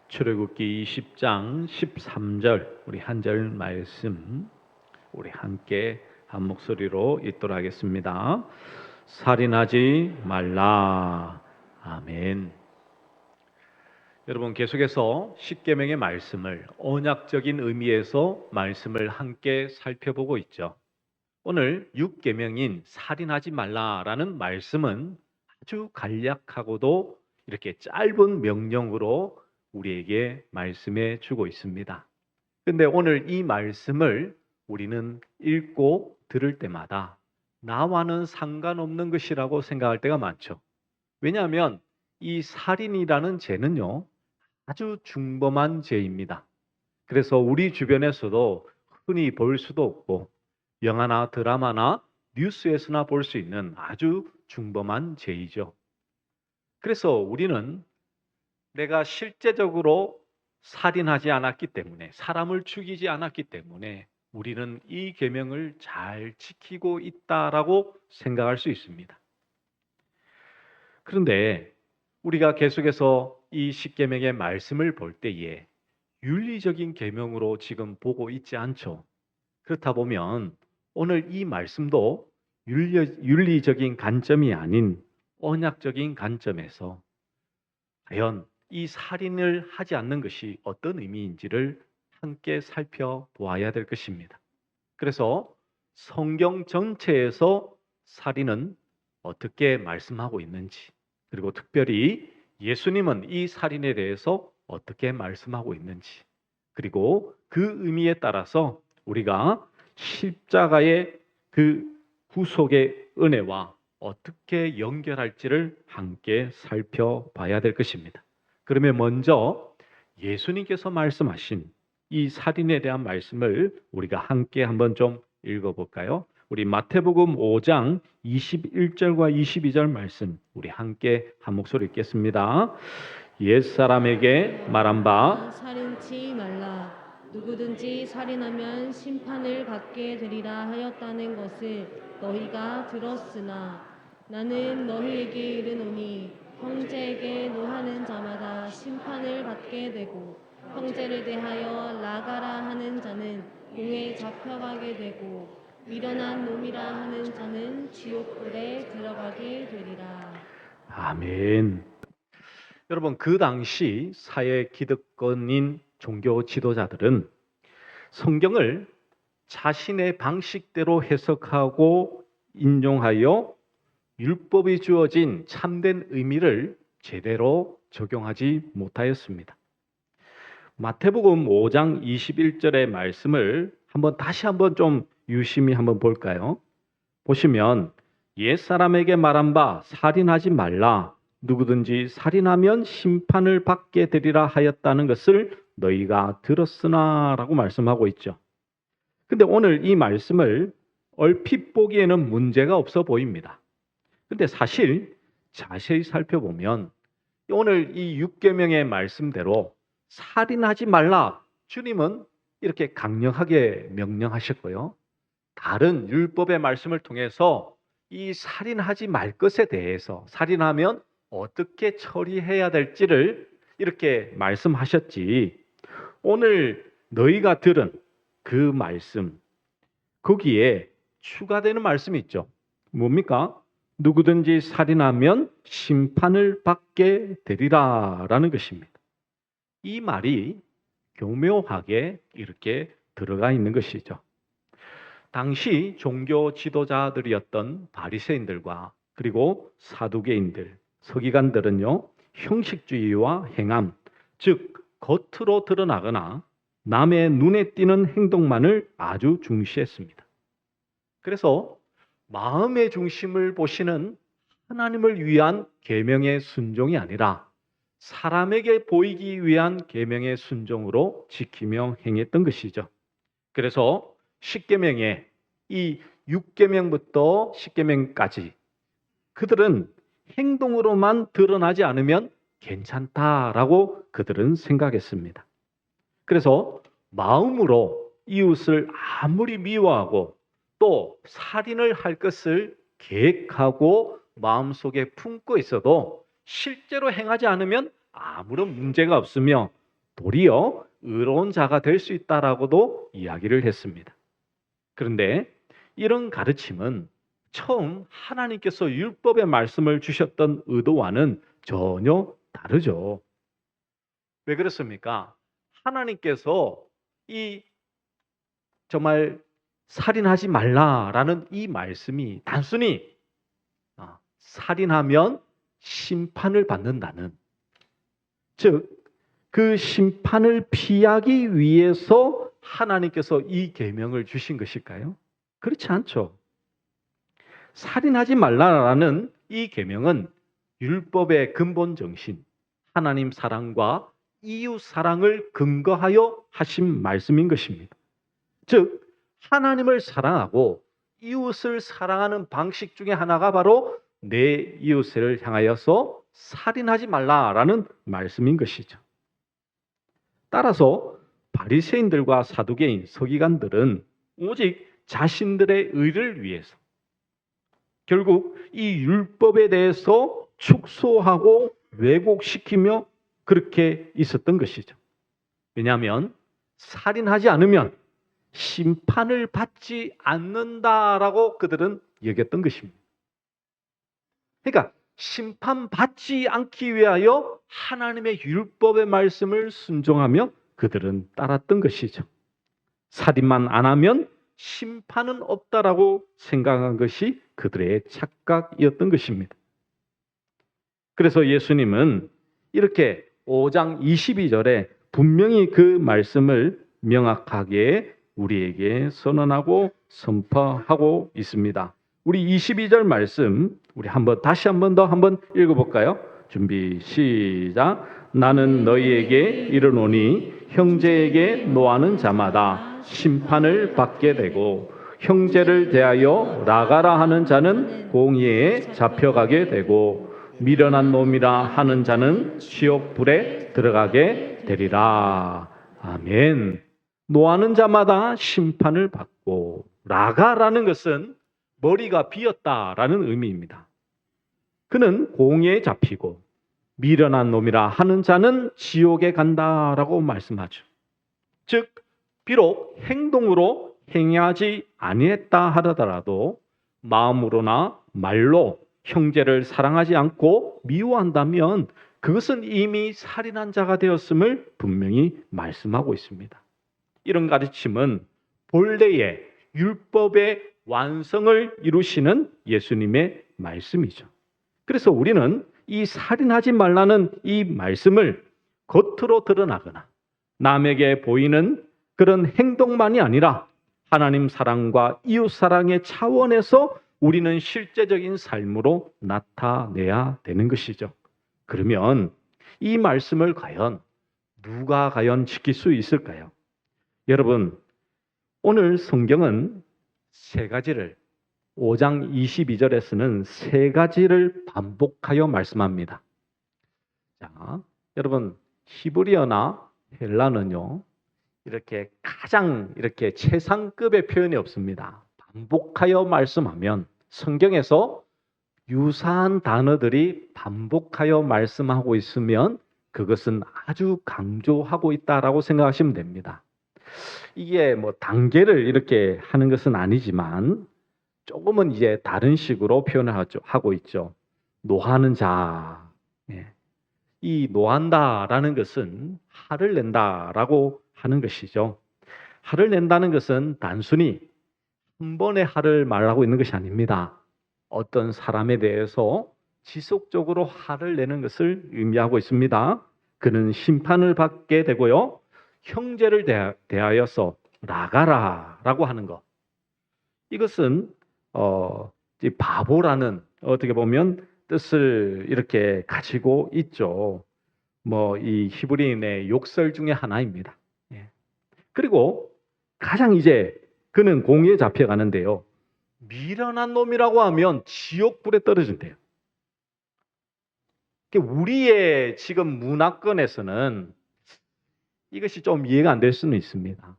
출애굽기 20장 13절 우리 한 절 말씀 우리 함께 한 목소리로 읽도록 하겠습니다. 살인하지 말라. 아멘. 여러분, 계속해서 십계명의 말씀을 언약적인 의미에서 말씀을 함께 살펴보고 있죠. 오늘 6계명인 살인하지 말라라는 말씀은 아주 간략하고도 이렇게 짧은 명령으로 우리에게 말씀해 주고 있습니다. 근데 오늘 이 말씀을 우리는 읽고 들을 때마다 나와는 상관없는 것이라고 생각할 때가 많죠. 왜냐하면 이 살인이라는 죄는요, 아주 중범한 죄입니다. 그래서 우리 주변에서도 흔히 볼 수도 없고 영화나 드라마나 뉴스에서나 볼 수 있는 아주 중범한 죄이죠. 그래서 우리는 내가 실제적으로 살인하지 않았기 때문에, 사람을 죽이지 않았기 때문에 우리는 이 계명을 잘 지키고 있다라고 생각할 수 있습니다. 그런데 우리가 계속해서 이 십계명의 말씀을 볼 때에 윤리적인 계명으로 지금 보고 있지 않죠. 그렇다 보면 오늘 이 말씀도 윤리적인 관점이 아닌 언약적인 관점에서 과연 이 살인을 하지 않는 것이 어떤 의미인지를 함께 살펴보아야 될 것입니다. 그래서 성경 전체에서 살인은 어떻게 말씀하고 있는지, 그리고 특별히 예수님은 이 살인에 대해서 어떻게 말씀하고 있는지, 그리고 그 의미에 따라서 우리가 십자가의 그 구속의 은혜와 어떻게 연결할지를 함께 살펴봐야 될 것입니다. 그러면 먼저 예수님께서 말씀하신 이 살인에 대한 말씀을 우리가 함께 한번 좀 읽어볼까요? 우리 마태복음 5장 21절과 22절 말씀 우리 함께 한 목소리 읽겠습니다. 옛사람에게 말한 바 살인치 말라. 누구든지 살인하면 심판을 받게 되리라 하였다는 것을 너희가 들었으나 나는 너희에게 이르노니 형제에게 노하는 자마다 심판을 받게 되고 형제를 대하여 나가라 하는 자는 공에 잡혀가게 되고 미련한 놈이라 하는 자는 지옥불에 들어가게 되리라. 아멘. 여러분, 그 당시 사회 기득권인 종교 지도자들은 성경을 자신의 방식대로 해석하고 인용하여 율법이 주어진 참된 의미를 제대로 적용하지 못하였습니다. 마태복음 5장 21절의 말씀을 다시 한번 좀 유심히 한번 볼까요? 보시면 옛사람에게 말한 바 살인하지 말라. 누구든지 살인하면 심판을 받게 되리라 하였다는 것을 너희가 들었으나 라고 말씀하고 있죠. 근데 오늘 이 말씀을 얼핏 보기에는 문제가 없어 보입니다. 근데 사실 자세히 살펴보면 오늘 이 6계명의 말씀대로 살인하지 말라. 주님은 이렇게 강력하게 명령하셨고요. 다른 율법의 말씀을 통해서 이 살인하지 말 것에 대해서 살인하면 어떻게 처리해야 될지를 이렇게 말씀하셨지. 오늘 너희가 들은 그 말씀, 거기에 추가되는 말씀이 있죠. 뭡니까? 누구든지 살인하면 심판을 받게 되리라라는 것입니다. 이 말이 교묘하게 이렇게 들어가 있는 것이죠. 당시 종교 지도자들이었던 바리새인들과 그리고 사두개인들, 서기관들은요, 형식주의와 행함, 즉 겉으로 드러나거나 남의 눈에 띄는 행동만을 아주 중시했습니다. 그래서 마음의 중심을 보시는 하나님을 위한 계명의 순종이 아니라 사람에게 보이기 위한 계명의 순종으로 지키며 행했던 것이죠. 그래서 10계명에 이 6계명부터 10계명까지 그들은 행동으로만 드러나지 않으면 괜찮다라고 그들은 생각했습니다. 그래서 마음으로 이웃을 아무리 미워하고 또 살인을 할 것을 계획하고 마음속에 품고 있어도 실제로 행하지 않으면 아무런 문제가 없으며 도리어 의로운 자가 될 수 있다라고도 이야기를 했습니다. 그런데 이런 가르침은 처음 하나님께서 율법의 말씀을 주셨던 의도와는 전혀 다르죠. 왜 그렇습니까? 하나님께서 이 정말 살인하지 말라라는 이 말씀이 단순히 살인하면 심판을 받는다는, 즉 그 심판을 피하기 위해서 하나님께서 이 계명을 주신 것일까요? 그렇지 않죠. 살인하지 말라라는 이 계명은 율법의 근본 정신, 하나님 사랑과 이웃 사랑을 근거하여 하신 말씀인 것입니다. 즉 하나님을 사랑하고 이웃을 사랑하는 방식 중에 하나가 바로 내 이웃을 향하여서 살인하지 말라라는 말씀인 것이죠. 따라서 바리새인들과 사두개인, 서기관들은 오직 자신들의 의를 위해서 결국 이 율법에 대해서 축소하고 왜곡시키며 그렇게 있었던 것이죠. 왜냐하면 살인하지 않으면 심판을 받지 않는다라고 그들은 여겼던 것입니다. 그러니까 심판받지 않기 위하여 하나님의 율법의 말씀을 순종하며 그들은 따랐던 것이죠. 살인만 안 하면 심판은 없다라고 생각한 것이 그들의 착각이었던 것입니다. 그래서 예수님은 이렇게 5장 22절에 분명히 그 말씀을 명확하게 우리에게 선언하고 선포하고 있습니다. 우리 22절 말씀 우리 다시 한 번 더 읽어볼까요? 준비 시작. 나는 너희에게 이르노니 형제에게 노하는 자마다 심판을 받게 되고 형제를 대하여 나가라 하는 자는 공의에 잡혀가게 되고 미련한 놈이라 하는 자는 지옥 불에 들어가게 되리라. 아멘. 노하는 자마다 심판을 받고, 라가라는 것은 머리가 비었다라는 의미입니다. 그는 공의에 잡히고 미련한 놈이라 하는 자는 지옥에 간다라고 말씀하죠. 즉 비록 행동으로 행하지 아니했다 하더라도 마음으로나 말로 형제를 사랑하지 않고 미워한다면 그것은 이미 살인한 자가 되었음을 분명히 말씀하고 있습니다. 이런 가르침은 본래의 율법의 완성을 이루시는 예수님의 말씀이죠. 그래서 우리는 이 살인하지 말라는 이 말씀을 겉으로 드러나거나 남에게 보이는 그런 행동만이 아니라 하나님 사랑과 이웃 사랑의 차원에서 우리는 실제적인 삶으로 나타내야 되는 것이죠. 그러면 이 말씀을 누가 지킬 수 있을까요? 여러분, 오늘 성경은 3가지를 5장 22절에서는 3가지를 반복하여 말씀합니다. 자, 여러분 히브리어나 헬라는요 이렇게 가장 최상급의 표현이 없습니다. 반복하여 말씀하면 성경에서 유사한 단어들이 반복하여 말씀하고 있으면 그것은 아주 강조하고 있다라고 생각하시면 됩니다. 이게 단계를 이렇게 하는 것은 아니지만 조금은 이제 다른 식으로 표현을 하고 있죠. 노하는 자. 이 노한다라는 것은 화를 낸다라고 하는 것이죠. 화를 낸다는 것은 단순히 한 번의 화를 말하고 있는 것이 아닙니다. 어떤 사람에 대해서 지속적으로 화를 내는 것을 의미하고 있습니다. 그는 심판을 받게 되고요. 형제를 대하여서 나가라라고 하는 것. 이것은 바보라는 어떻게 보면 뜻을 이렇게 가지고 있죠. 이 히브리인의 욕설 중에 하나입니다. 그리고 가장 그는 공의에 잡혀가는데요. 미련한 놈이라고 하면 지옥불에 떨어진대요. 우리의 지금 문화권에서는 이것이 좀 이해가 안 될 수는 있습니다.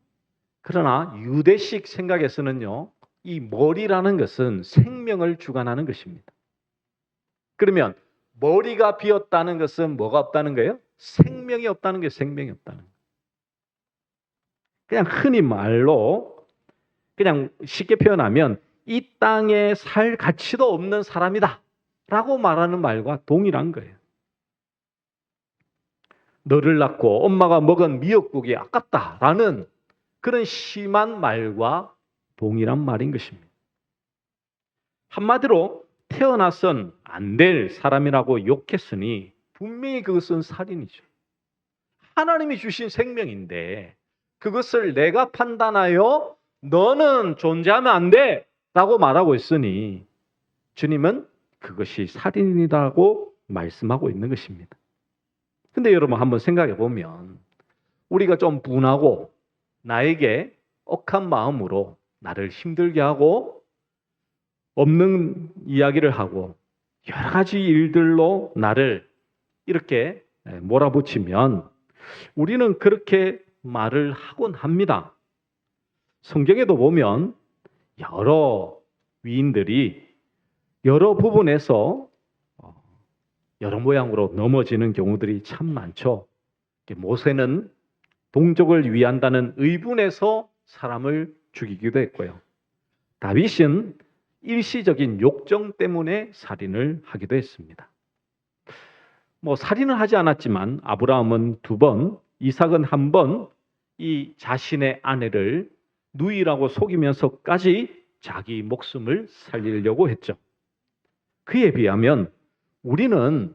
그러나 유대식 생각에서는요, 이 머리라는 것은 생명을 주관하는 것입니다. 그러면 머리가 비었다는 것은 뭐가 없다는 거예요? 생명이 없다는 게 생명이 없다는 거예요. 그냥 흔히 말로 그냥 쉽게 표현하면 이 땅에 살 가치도 없는 사람이다 라고 말하는 말과 동일한 거예요. 너를 낳고 엄마가 먹은 미역국이 아깝다라는 그런 심한 말과 동일한 말인 것입니다. 한마디로 태어나선 안 될 사람이라고 욕했으니 분명히 그것은 살인이죠. 하나님이 주신 생명인데 그것을 내가 판단하여 너는 존재하면 안 돼! 라고 말하고 있으니 주님은 그것이 살인이라고 말씀하고 있는 것입니다. 근데 여러분 한번 생각해 보면 우리가 좀 분하고 나에게 억한 마음으로 나를 힘들게 하고 없는 이야기를 하고 여러 가지 일들로 나를 이렇게 몰아붙이면 우리는 그렇게 말을 하곤 합니다. 성경에도 보면 여러 위인들이 여러 부분에서 여러 모양으로 넘어지는 경우들이 참 많죠. 모세는 동족을 위한다는 의분에서 사람을 죽이기도 했고요. 다윗은 일시적인 욕정 때문에 살인을 하기도 했습니다. 살인을 하지 않았지만 아브라함은 2번, 이삭은 1번 이 자신의 아내를 누이라고 속이면서까지 자기 목숨을 살리려고 했죠. 그에 비하면 우리는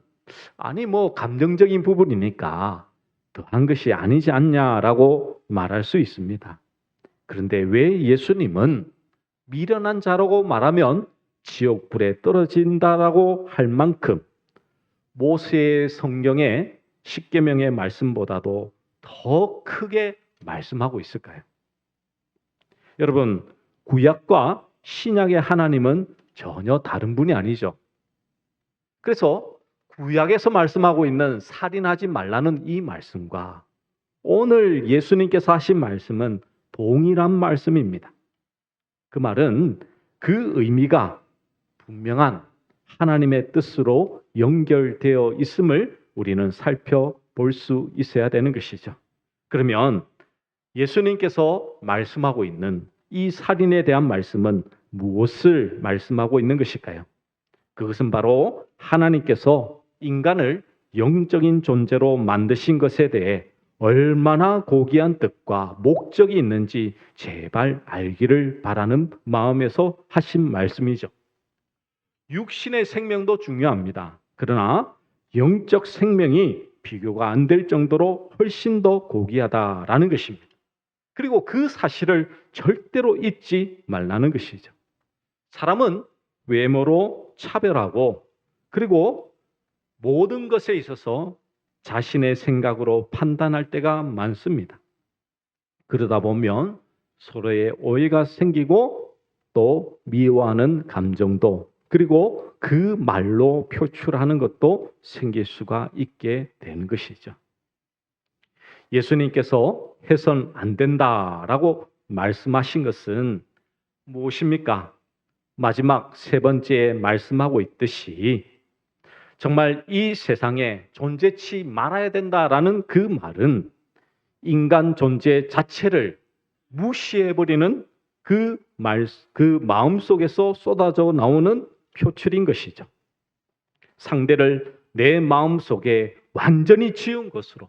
감정적인 부분이니까 더한 것이 아니지 않냐라고 말할 수 있습니다. 그런데 왜 예수님은 미련한 자라고 말하면 지옥불에 떨어진다라고 할 만큼 모세의 성경의 십계명의 말씀보다도 더 크게 말씀하고 있을까요? 여러분, 구약과 신약의 하나님은 전혀 다른 분이 아니죠. 그래서 구약에서 말씀하고 있는 살인하지 말라는 이 말씀과 오늘 예수님께서 하신 말씀은 동일한 말씀입니다. 그 말은 그 의미가 분명한 하나님의 뜻으로 연결되어 있음을 우리는 살펴볼 수 있어야 되는 것이죠. 그러면 예수님께서 말씀하고 있는 이 살인에 대한 말씀은 무엇을 말씀하고 있는 것일까요? 그것은 바로 하나님께서 인간을 영적인 존재로 만드신 것에 대해 얼마나 고귀한 뜻과 목적이 있는지 제발 알기를 바라는 마음에서 하신 말씀이죠. 육신의 생명도 중요합니다. 그러나 영적 생명이 비교가 안 될 정도로 훨씬 더 고귀하다라는 것입니다. 그리고 그 사실을 절대로 잊지 말라는 것이죠. 사람은 외모로 차별하고 그리고 모든 것에 있어서 자신의 생각으로 판단할 때가 많습니다. 그러다 보면 서로의 오해가 생기고 또 미워하는 감정도 그리고 그 말로 표출하는 것도 생길 수가 있게 되는 것이죠. 예수님께서 해선 안 된다라고 말씀하신 것은 무엇입니까? 마지막 3번째에 말씀하고 있듯이 정말 이 세상에 존재치 말아야 된다라는 그 말은 인간 존재 자체를 무시해버리는 그 마음 속에서 쏟아져 나오는 표출인 것이죠. 상대를 내 마음 속에 완전히 지운 것으로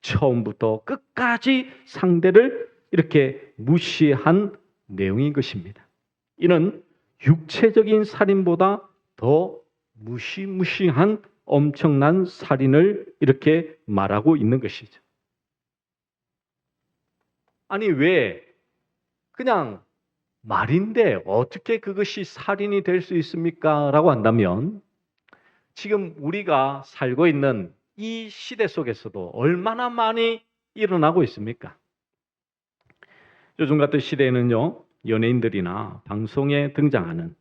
처음부터 끝까지 상대를 이렇게 무시한 내용인 것입니다. 이는 육체적인 살인보다 더 무시무시한 엄청난 살인을 이렇게 말하고 있는 것이죠. 아니 왜 그냥 말인데 어떻게 그것이 살인이 될 수 있습니까? 라고 한다면 지금 우리가 살고 있는 이 시대 속에서도 얼마나 많이 일어나고 있습니까? 요즘 같은 시대에는요, 연예인들이나 방송에 등장하는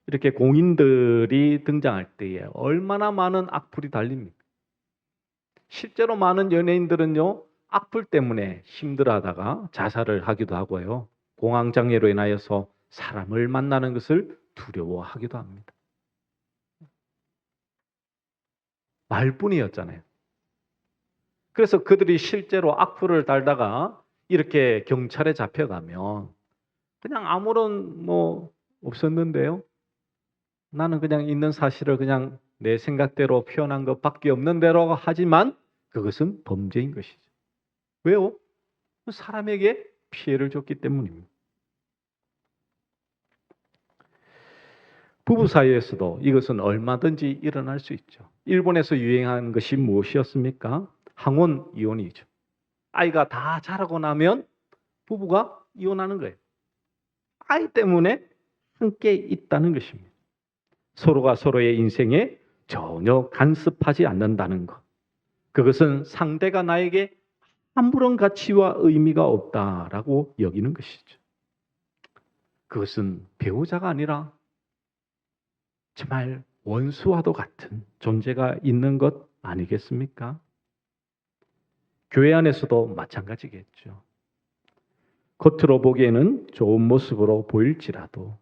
이렇게 공인들이 등장할 때에 얼마나 많은 악플이 달립니까? 실제로 많은 연예인들은요, 악플 때문에 힘들어하다가 자살을 하기도 하고요. 공황장애로 인하여서 사람을 만나는 것을 두려워하기도 합니다. 말뿐이었잖아요. 그래서 그들이 실제로 악플을 달다가 이렇게 경찰에 잡혀가면 그냥 아무런 없었는데요. 나는 그냥 있는 사실을 그냥 내 생각대로 표현한 것밖에 없는 대로 하지만 그것은 범죄인 것이죠. 왜요? 사람에게 피해를 줬기 때문입니다. 부부 사이에서도 이것은 얼마든지 일어날 수 있죠. 일본에서 유행한 것이 무엇이었습니까? 항원 이혼이죠. 아이가 다 자라고 나면 부부가 이혼하는 거예요. 아이 때문에 함께 있다는 것입니다. 서로가 서로의 인생에 전혀 간섭하지 않는다는 것. 그것은 상대가 나에게 아무런 가치와 의미가 없다라고 여기는 것이죠. 그것은 배우자가 아니라 정말 원수와도 같은 존재가 있는 것 아니겠습니까? 교회 안에서도 마찬가지겠죠. 겉으로 보기에는 좋은 모습으로 보일지라도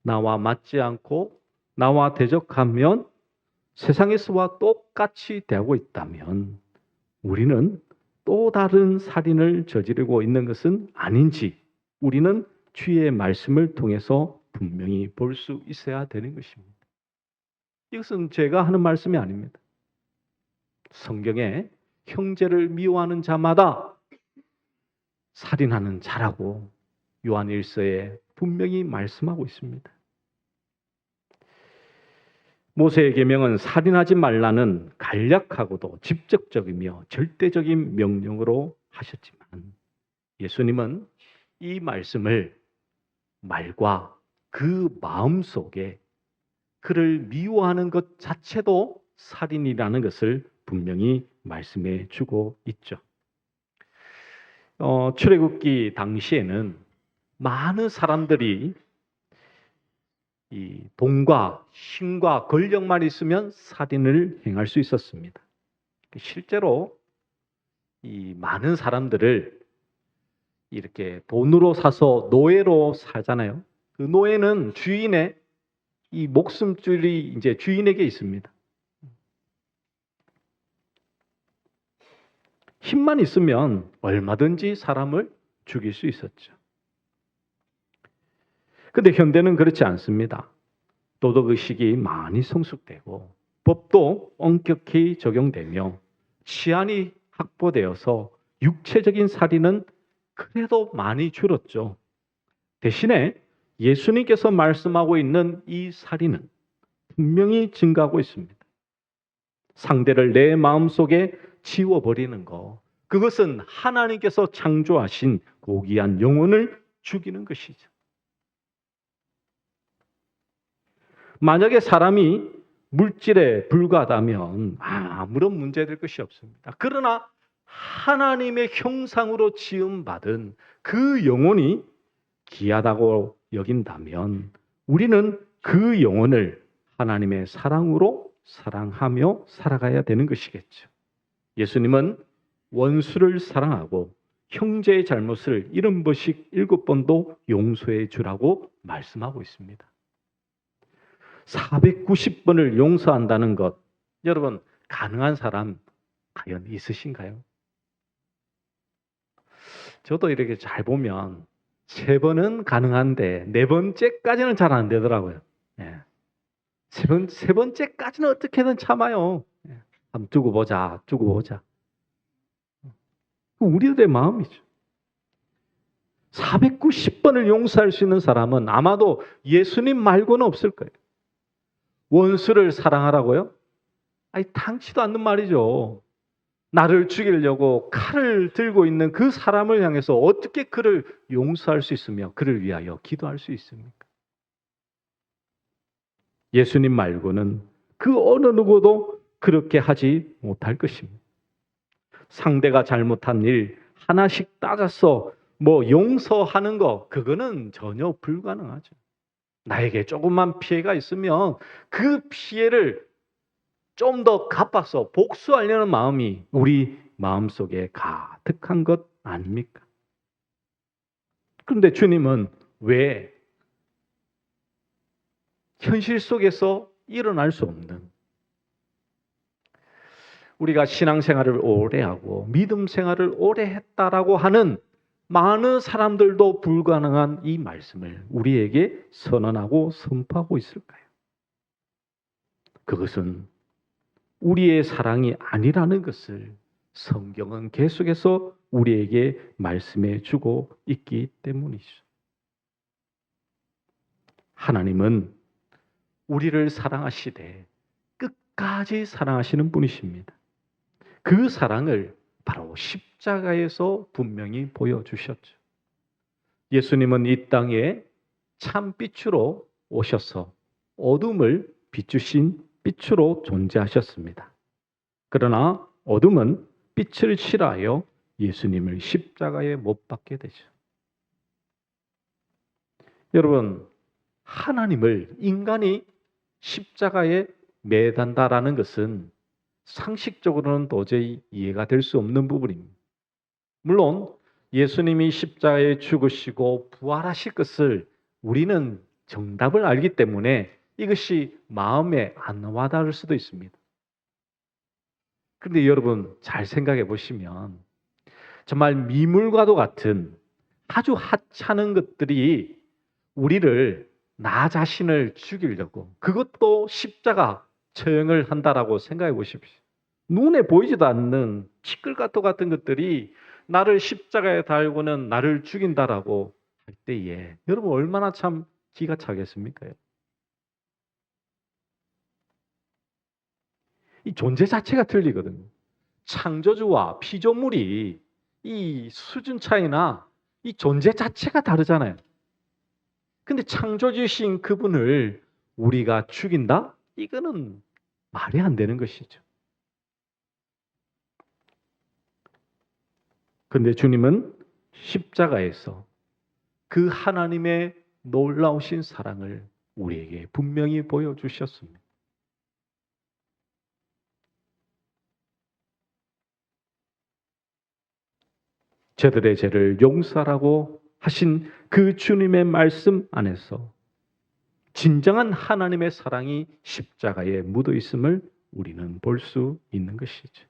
나와 맞지 않고 나와 대적하면 세상에서와 똑같이 대하고 있다면 우리는 또 다른 살인을 저지르고 있는 것은 아닌지 우리는 주의 말씀을 통해서 분명히 볼 수 있어야 되는 것입니다. 이것은 제가 하는 말씀이 아닙니다. 성경에 형제를 미워하는 자마다 살인하는 자라고 요한일서에 분명히 말씀하고 있습니다. 모세의 계명은 살인하지 말라는 간략하고도 직접적이며 절대적인 명령으로 하셨지만 예수님은 이 말씀을 말과 그 마음 속에 그를 미워하는 것 자체도 살인이라는 것을 분명히 말씀해 주고 있죠. 출애굽기 당시에는 많은 사람들이 이 돈과 힘과 권력만 있으면 살인을 행할 수 있었습니다. 실제로 이 많은 사람들을 이렇게 돈으로 사서 노예로 살잖아요. 그 노예는 주인의 이 목숨줄이 이제 주인에게 있습니다. 힘만 있으면 얼마든지 사람을 죽일 수 있었죠. 근데 현대는 그렇지 않습니다. 도덕의식이 많이 성숙되고 법도 엄격히 적용되며 치안이 확보되어서 육체적인 살인은 그래도 많이 줄었죠. 대신에 예수님께서 말씀하고 있는 이 살인은 분명히 증가하고 있습니다. 상대를 내 마음속에 지워버리는 것, 그것은 하나님께서 창조하신 고귀한 영혼을 죽이는 것이죠. 만약에 사람이 물질에 불과하다면 아무런 문제될 것이 없습니다. 그러나 하나님의 형상으로 지음받은 그 영혼이 귀하다고 여긴다면 우리는 그 영혼을 하나님의 사랑으로 사랑하며 살아가야 되는 것이겠죠. 예수님은 원수를 사랑하고 형제의 잘못을 70번씩 7번도 용서해 주라고 말씀하고 있습니다. 490번을 용서한다는 것, 여러분 가능한 사람 과연 있으신가요? 저도 이렇게 잘 보면 3번은 가능한데 4번째까지는 잘 안 되더라고요. 예. 세 번째까지는 어떻게든 참아요. 예. 한번 두고 보자. 우리들의 마음이죠. 490번을 용서할 수 있는 사람은 아마도 예수님 말고는 없을 거예요. 원수를 사랑하라고요? 당치도 않는 말이죠. 나를 죽이려고 칼을 들고 있는 그 사람을 향해서 어떻게 그를 용서할 수 있으며 그를 위하여 기도할 수 있습니까? 예수님 말고는 그 어느 누구도 그렇게 하지 못할 것입니다. 상대가 잘못한 일 하나씩 따져서 용서하는 거, 그거는 전혀 불가능하죠. 나에게 조금만 피해가 있으면 그 피해를 좀 더 갚아서 복수하려는 마음이 우리 마음속에 가득한 것 아닙니까? 그런데 주님은 왜 현실 속에서 일어날 수 없는, 우리가 신앙생활을 오래 하고 믿음 생활을 오래 했다라고 하는 많은 사람들도 불가능한 이 말씀을 우리에게 선언하고 선포하고 있을까요? 그것은 우리의 사랑이 아니라는 것을 성경은 계속해서 우리에게 말씀해 주고 있기 때문이죠. 하나님은 우리를 사랑하시되 끝까지 사랑하시는 분이십니다. 그 사랑을 바로 십자가에서 분명히 보여주셨죠. 예수님은 이 땅에 참빛으로 오셔서 어둠을 비추신 빛으로 존재하셨습니다. 그러나 어둠은 빛을 싫어하여 예수님을 십자가에 못 박게 되죠. 여러분, 하나님을 인간이 십자가에 매단다라는 것은 상식적으로는 도저히 이해가 될 수 없는 부분입니다. 물론 예수님이 십자가에 죽으시고 부활하실 것을 우리는 정답을 알기 때문에 이것이 마음에 안 와닿을 수도 있습니다. 그런데 여러분 잘 생각해 보시면 정말 미물과도 같은 아주 하찮은 것들이 우리를 나 자신을 죽이려고 그것도 십자가 처형을 한다라고 생각해 보십시오. 눈에 보이지도 않는 티끌가토 같은 것들이 나를 십자가에 달고는 나를 죽인다라고 할 때에 여러분 얼마나 참 기가 차겠습니까? 이 존재 자체가 틀리거든요. 창조주와 피조물이 이 수준 차이나 이 존재 자체가 다르잖아요. 근데 창조주신 그분을 우리가 죽인다? 이거는 말이 안 되는 것이죠. 그런데 주님은 십자가에서 그 하나님의 놀라우신 사랑을 우리에게 분명히 보여주셨습니다. 저들의 죄를 용서하라고 하신 그 주님의 말씀 안에서 진정한 하나님의 사랑이 십자가에 묻어 있음을 우리는 볼 수 있는 것이죠.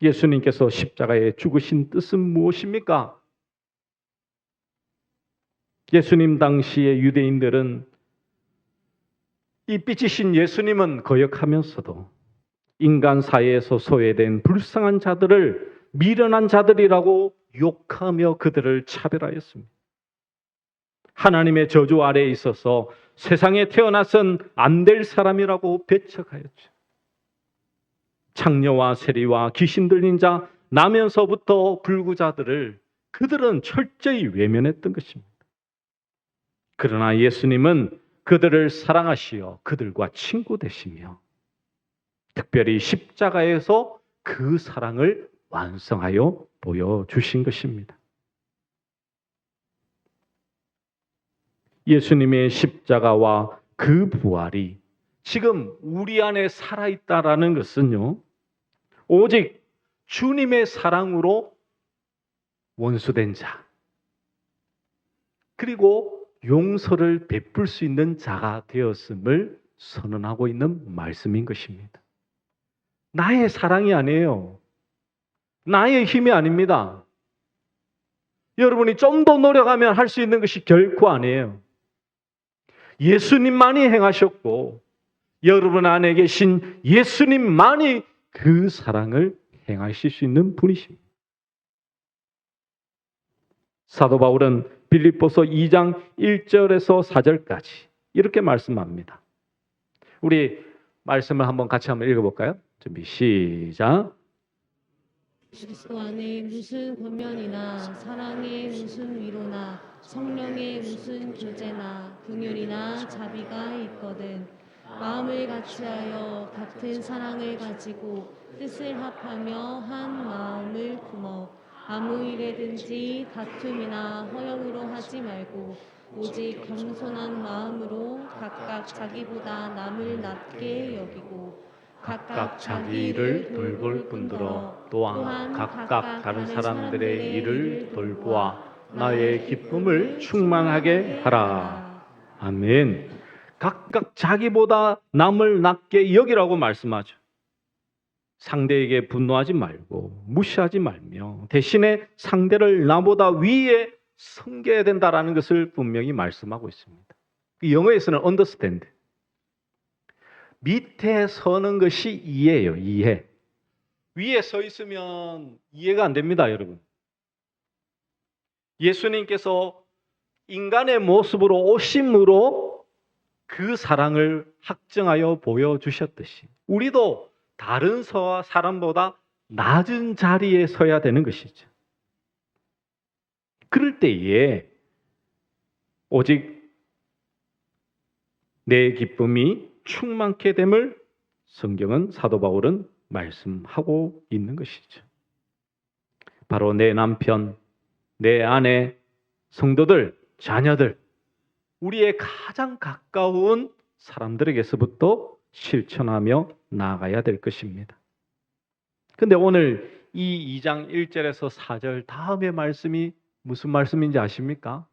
예수님께서 십자가에 죽으신 뜻은 무엇입니까? 예수님 당시의 유대인들은 이 삐지신 예수님은 거역하면서도 인간 사회에서 소외된 불쌍한 자들을 미련한 자들이라고 욕하며 그들을 차별하였습니다. 하나님의 저주 아래에 있어서 세상에 태어나선 안 될 사람이라고 배척하였죠. 창녀와 세리와 귀신 들린 자, 나면서부터 불구자들을 그들은 철저히 외면했던 것입니다. 그러나 예수님은 그들을 사랑하시어 그들과 친구 되시며 특별히 십자가에서 그 사랑을 완성하여 보여주신 것입니다. 예수님의 십자가와 그 부활이 지금 우리 안에 살아있다라는 것은요, 오직 주님의 사랑으로 원수된 자, 그리고 용서를 베풀 수 있는 자가 되었음을 선언하고 있는 말씀인 것입니다. 나의 사랑이 아니에요. 나의 힘이 아닙니다. 여러분이 좀 더 노력하면 할 수 있는 것이 결코 아니에요. 예수님만이 행하셨고 여러분 안에 계신 예수님만이 그 사랑을 행하실 수 있는 분이십니다. 사도 바울은 빌립보서 2장 1절에서 4절까지 이렇게 말씀합니다. 우리 말씀을 같이 한번 읽어볼까요? 준비 시작. 그리스도 안에 무슨 권면이나 사랑의 무슨 위로나 성령의 무슨 교제나 긍휼이나 자비가 있거든 마음을 같이하여 같은 사랑을 가지고 뜻을 합하며 한 마음을 품어 아무 일에든지 다툼이나 허영으로 하지 말고 오직 겸손한 마음으로 각각 자기보다 남을 낮게 여기고 각각 자기 일을 돌볼 뿐더러 또한 각각 다른 사람들의 일을 돌보아 나의 기쁨을 충만하게 하라. 아멘. 각각 자기보다 남을 낮게 여기라고 말씀하죠. 상대에게 분노하지 말고 무시하지 말며 대신에 상대를 나보다 위에 섬겨야 된다라는 것을 분명히 말씀하고 있습니다. 영어에서는 understand. 밑에 서는 것이 이해예요. 이해. 위에 서 있으면 이해가 안 됩니다, 여러분. 예수님께서 인간의 모습으로 오심으로 그 사랑을 확증하여 보여주셨듯이 우리도 다른 사람보다 낮은 자리에 서야 되는 것이죠. 그럴 때에 오직 내 기쁨이 충만케 됨을 성경은 사도 바울은 말씀하고 있는 것이죠. 바로 내 남편, 내 아내, 성도들, 자녀들, 우리의 가장 가까운 사람들에게서부터 실천하며 나아가야 될 것입니다. 근데 오늘 이 2장 1절에서 4절 다음의 말씀이 무슨 말씀인지 아십니까?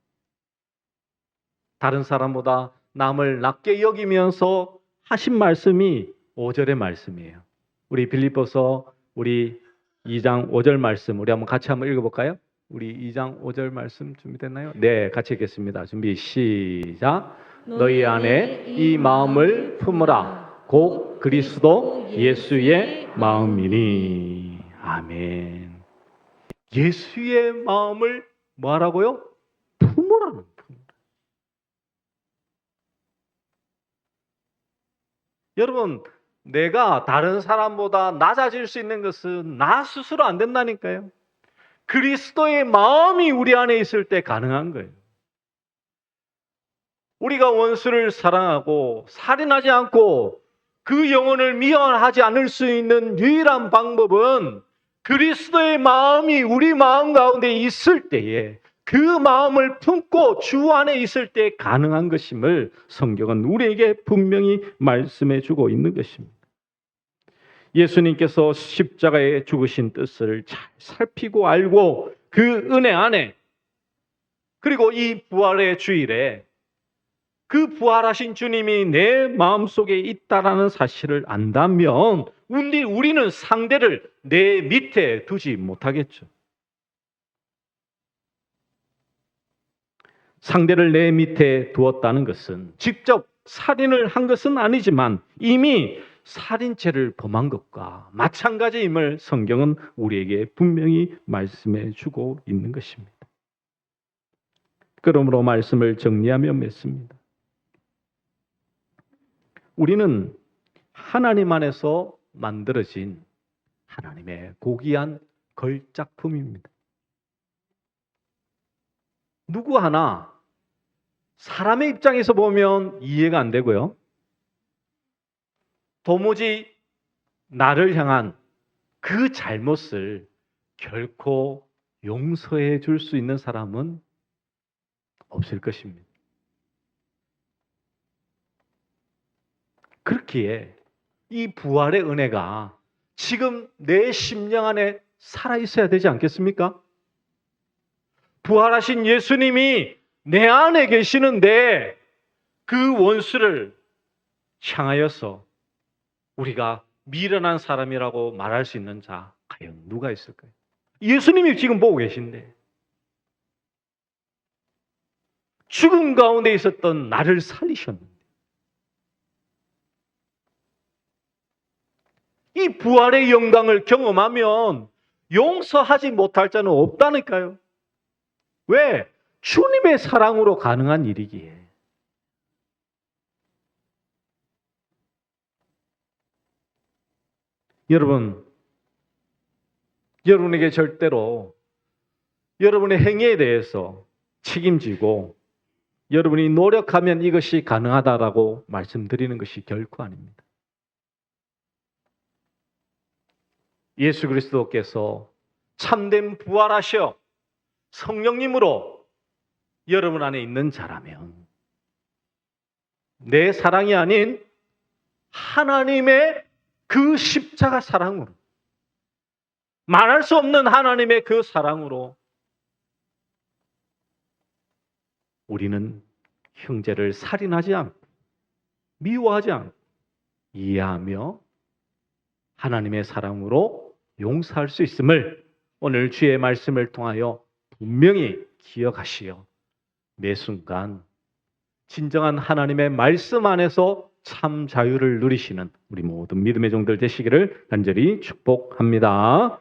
다른 사람보다 남을 낮게 여기면서 하신 말씀이 5절의 말씀이에요. 우리 빌립보서 우리 2장 5절 말씀 우리 같이 한번 읽어볼까요? 우리 2장 5절 말씀 준비됐나요? 네, 같이 읽겠습니다. 준비 시작. 너희 안에 이 마음을 품으라. 곧 그리스도 예수의 마음이니. 아멘. 예수의 마음을 뭐하라고요? 품으라는 품으라. 여러분, 내가 다른 사람보다 낮아질 수 있는 것은 나 스스로 안 된다니까요. 그리스도의 마음이 우리 안에 있을 때 가능한 거예요. 우리가 원수를 사랑하고 살인하지 않고 그 영혼을 미워하지 않을 수 있는 유일한 방법은 그리스도의 마음이 우리 마음 가운데 있을 때에 그 마음을 품고 주 안에 있을 때 가능한 것임을 성경은 우리에게 분명히 말씀해 주고 있는 것입니다. 예수님께서 십자가에 죽으신 뜻을 잘 살피고 알고 그 은혜 안에 그리고 이 부활의 주일에 그 부활하신 주님이 내 마음속에 있다라는 사실을 안다면 우리는 상대를 내 밑에 두지 못하겠죠. 상대를 내 밑에 두었다는 것은 직접 살인을 한 것은 아니지만 이미 살인죄를 범한 것과 마찬가지임을 성경은 우리에게 분명히 말씀해 주고 있는 것입니다. 그러므로 말씀을 정리하며 맺습니다. 우리는 하나님 안에서 만들어진 하나님의 고귀한 걸작품입니다. 누구 하나 사람의 입장에서 보면 이해가 안 되고요. 도무지 나를 향한 그 잘못을 결코 용서해 줄 수 있는 사람은 없을 것입니다. 그렇기에 이 부활의 은혜가 지금 내 심령 안에 살아있어야 되지 않겠습니까? 부활하신 예수님이 내 안에 계시는데 그 원수를 향하여서 우리가 미련한 사람이라고 말할 수 있는 자 과연 누가 있을까요? 예수님이 지금 보고 계신데 죽음 가운데 있었던 나를 살리셨는데 이 부활의 영광을 경험하면 용서하지 못할 자는 없다니까요. 왜? 주님의 사랑으로 가능한 일이기에. 여러분에게 절대로 여러분의 행위에 대해서 책임지고 여러분이 노력하면 이것이 가능하다라고 말씀드리는 것이 결코 아닙니다. 예수 그리스도께서 참된 부활하셔 성령님으로 여러분 안에 있는 자라면 내 사랑이 아닌 하나님의 그 십자가 사랑으로 말할 수 없는 하나님의 그 사랑으로 우리는 형제를 살인하지 않고 미워하지 않고 이해하며 하나님의 사랑으로 용서할 수 있음을 오늘 주의 말씀을 통하여 분명히 기억하시어 매 순간 진정한 하나님의 말씀 안에서 참 자유를 누리시는 우리 모든 믿음의 종들 되시기를 간절히 축복합니다.